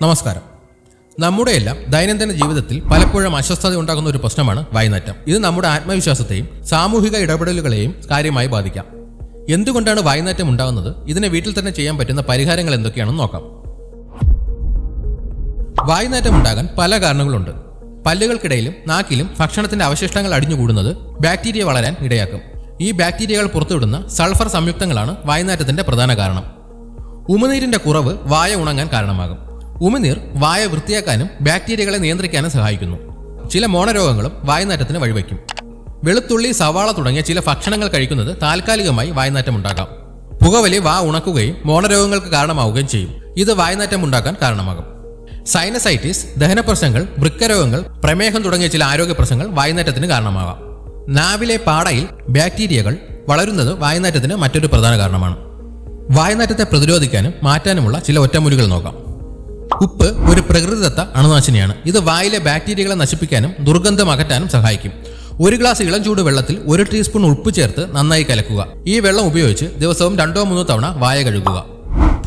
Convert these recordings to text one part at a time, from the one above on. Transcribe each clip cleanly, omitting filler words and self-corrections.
നമസ്കാരം. നമ്മുടെയെല്ലാം ദൈനംദിന ജീവിതത്തിൽ പലപ്പോഴും അസ്വസ്ഥത ഉണ്ടാകുന്ന ഒരു പ്രശ്നമാണ് വായ്നാറ്റം. ഇത് നമ്മുടെ ആത്മവിശ്വാസത്തെയും സാമൂഹിക ഇടപെടലുകളെയും കാര്യമായി ബാധിക്കാം. എന്തുകൊണ്ടാണ് വായ്നാറ്റം ഉണ്ടാകുന്നത്? ഇതിനെ വീട്ടിൽ തന്നെ ചെയ്യാൻ പറ്റുന്ന പരിഹാരങ്ങൾ എന്തൊക്കെയാണെന്ന് നോക്കാം. വായ്നാറ്റം ഉണ്ടാകാൻ പല കാരണങ്ങളുണ്ട്. പല്ലുകൾക്കിടയിലും നാക്കിലും ഭക്ഷണത്തിന്റെ അവശിഷ്ടങ്ങൾ അടിഞ്ഞുകൂടുന്നത് ബാക്ടീരിയ വളരാൻ ഇടയാക്കും. ഈ ബാക്ടീരിയകൾ പുറത്തുവിടുന്ന സൾഫർ സംയുക്തങ്ങളാണ് വായ്നാറ്റത്തിന്റെ പ്രധാന കാരണം. ഉമിനീരിന്റെ കുറവ് വായ ഉണങ്ങാൻ കാരണമാകും. ഉമിനീർ വായ വൃത്തിയാക്കാനും ബാക്ടീരിയകളെ നിയന്ത്രിക്കാനും സഹായിക്കുന്നു. ചില മോണരോഗങ്ങളും വായ്നാറ്റത്തിന് വഴിവെക്കും. വെളുത്തുള്ളി, സവാള തുടങ്ങിയ ചില ഭക്ഷണങ്ങൾ കഴിക്കുന്നത് താൽക്കാലികമായി വായ്നാറ്റം ഉണ്ടാക്കാം. പുകവലി വാ ഉണക്കുകയും മോണരോഗങ്ങൾക്ക് കാരണമാവുകയും ചെയ്യും. ഇത് വായ്നാറ്റം ഉണ്ടാക്കാൻ കാരണമാകും. സൈനസൈറ്റിസ്, ദഹനപ്രശ്നങ്ങൾ, വൃക്കരോഗങ്ങൾ, പ്രമേഹം തുടങ്ങിയ ചില ആരോഗ്യ പ്രശ്നങ്ങൾ വായ്നാറ്റത്തിന് കാരണമാകാം. നാവിലെ പാടയിൽ ബാക്ടീരിയകൾ വളരുന്നത് വായ്നാറ്റത്തിന് മറ്റൊരു പ്രധാന കാരണമാണ്. വായ്നാറ്റത്തെ പ്രതിരോധിക്കാനും മാറ്റാനുമുള്ള ചില ഒറ്റമൂലികൾ നോക്കാം. ഉപ്പ് ഒരു പ്രകൃതിദത്ത അണുനാശിനിയാണ്. ഇത് വായിലെ ബാക്ടീരിയകളെ നശിപ്പിക്കാനും ദുർഗന്ധം അകറ്റാനും സഹായിക്കും. ഒരു ഗ്ലാസ് ഇളം ചൂട് വെള്ളത്തിൽ 1 ടീസ്പൂൺ ഉപ്പ് ചേർത്ത് നന്നായി കലക്കുക. ഈ വെള്ളം ഉപയോഗിച്ച് ദിവസവും 2-3 തവണ വായ കഴുകുക.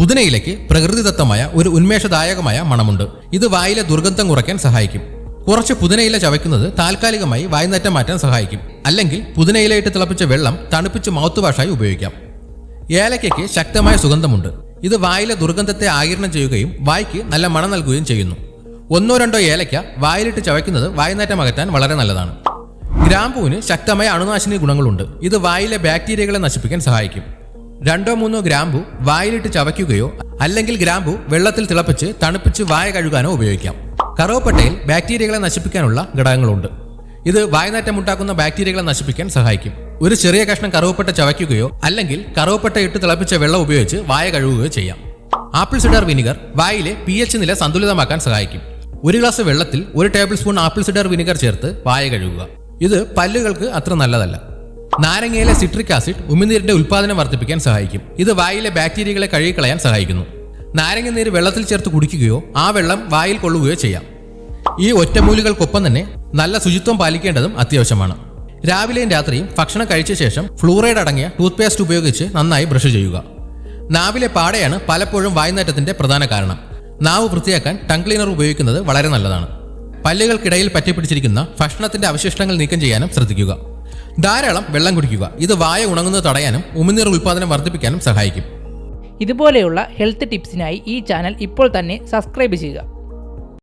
പുതിനയിലേക്ക് പ്രകൃതിദത്തമായ ഒരു ഉന്മേഷദായകമായ മണമുണ്ട്. ഇത് വായിലെ ദുർഗന്ധം കുറയ്ക്കാൻ സഹായിക്കും. കുറച്ച് പുതിനയില ചവയ്ക്കുന്നത് താൽക്കാലികമായി വായ്നാറ്റം മാറ്റാൻ സഹായിക്കും. അല്ലെങ്കിൽ പുതിനയിലയിട്ട് തിളപ്പിച്ച വെള്ളം തണുപ്പിച്ച് മൗത്ത് വാഷായി ഉപയോഗിക്കാം. ഏലക്കയ്ക്ക് ശക്തമായ സുഗന്ധമുണ്ട്. ഇത് വായിലെ ദുർഗന്ധത്തെ ആഗിരണം ചെയ്യുകയും വായ്ക്ക് നല്ല മണം നൽകുകയും ചെയ്യുന്നു. 1-2 ഏലക്ക വായിലിട്ട് ചവയ്ക്കുന്നത് വായ്നാറ്റം അകറ്റാൻ വളരെ നല്ലതാണ്. ഗ്രാമ്പൂവിന് ശക്തമായ അണുനാശിനി ഗുണങ്ങളുണ്ട്. ഇത് വായിലെ ബാക്ടീരിയകളെ നശിപ്പിക്കാൻ സഹായിക്കും. 2-3 ഗ്രാമ്പു വായിലിട്ട് ചവയ്ക്കുകയോ അല്ലെങ്കിൽ ഗ്രാമ്പു വെള്ളത്തിൽ തിളപ്പിച്ച് തണുപ്പിച്ച് വായ കഴുകാനോ ഉപയോഗിക്കാം. കറുവപ്പട്ടയിൽ ബാക്ടീരിയകളെ നശിപ്പിക്കാനുള്ള ഘടകങ്ങളുണ്ട്. ഇത് വായ്നാറ്റം ഉണ്ടാക്കുന്ന ബാക്ടീരിയകളെ നശിപ്പിക്കാൻ സഹായിക്കും. ഒരു ചെറിയ കഷ്ണം കറുവപ്പട്ട ചവയ്ക്കുകയോ അല്ലെങ്കിൽ കറുവപ്പട്ട ഇട്ട് തിളപ്പിച്ച വെള്ളം ഉപയോഗിച്ച് വായ കഴുകുകയോ ചെയ്യാം. ആപ്പിൾ സിഡർ വിനിഗർ വായിലെ pH നില സന്തുലിതമാക്കാൻ സഹായിക്കും. 1 ഗ്ലാസ് വെള്ളത്തിൽ 1 table spoon apple cider vinegar ചേർത്ത് വായ കഴുകുക. ഇത് പല്ലുകൾക്ക് അത്ര നല്ലതല്ല. നാരങ്ങയിലെ സിട്രിക് ആസിഡ് ഉമിനീരിന്റെ ഉൽപ്പാദനം വർദ്ധിപ്പിക്കാൻ സഹായിക്കും. ഇത് വായിലെ ബാക്ടീരിയകളെ കഴുകിക്കളയാൻ സഹായിക്കുന്നു. നാരങ്ങ നീര് വെള്ളത്തിൽ ചേർത്ത് കുടിക്കുകയോ ആ വെള്ളം വായിൽ കൊള്ളുകയോ ചെയ്യാം. ഈ ഒറ്റമൂലികൾക്കൊപ്പം തന്നെ നല്ല ശുചിത്വം പാലിക്കേണ്ടതും അത്യാവശ്യമാണ്. രാവിലെയും രാത്രിയും ഭക്ഷണം കഴിച്ച ശേഷം ഫ്ലൂറൈഡ് അടങ്ങിയ ടൂത്ത് പേസ്റ്റ് ഉപയോഗിച്ച് നന്നായി ബ്രഷ് ചെയ്യുക. നാവിലെ പാടയാണ് പലപ്പോഴും വായ്നാറ്റത്തിന്റെ പ്രധാന കാരണം. നാവ് വൃത്തിയാക്കാൻ ടങ് ക്ലീനർ ഉപയോഗിക്കുന്നത് വളരെ നല്ലതാണ്. പല്ലുകൾക്കിടയിൽ പറ്റിപ്പിടിച്ചിരിക്കുന്ന ഭക്ഷണത്തിന്റെ അവശിഷ്ടങ്ങൾ നീക്കം ചെയ്യാനും ശ്രദ്ധിക്കുക. ധാരാളം വെള്ളം കുടിക്കുക. ഇത് വായ ഉണങ്ങുന്നത് തടയാനും ഉമിനീർ ഉൽപ്പാദനം വർദ്ധിപ്പിക്കാനും സഹായിക്കും. ഇതുപോലെയുള്ള ഹെൽത്ത് ടിപ്സിനായി ഈ ചാനൽ ഇപ്പോൾ തന്നെ സബ്സ്ക്രൈബ് ചെയ്യുക.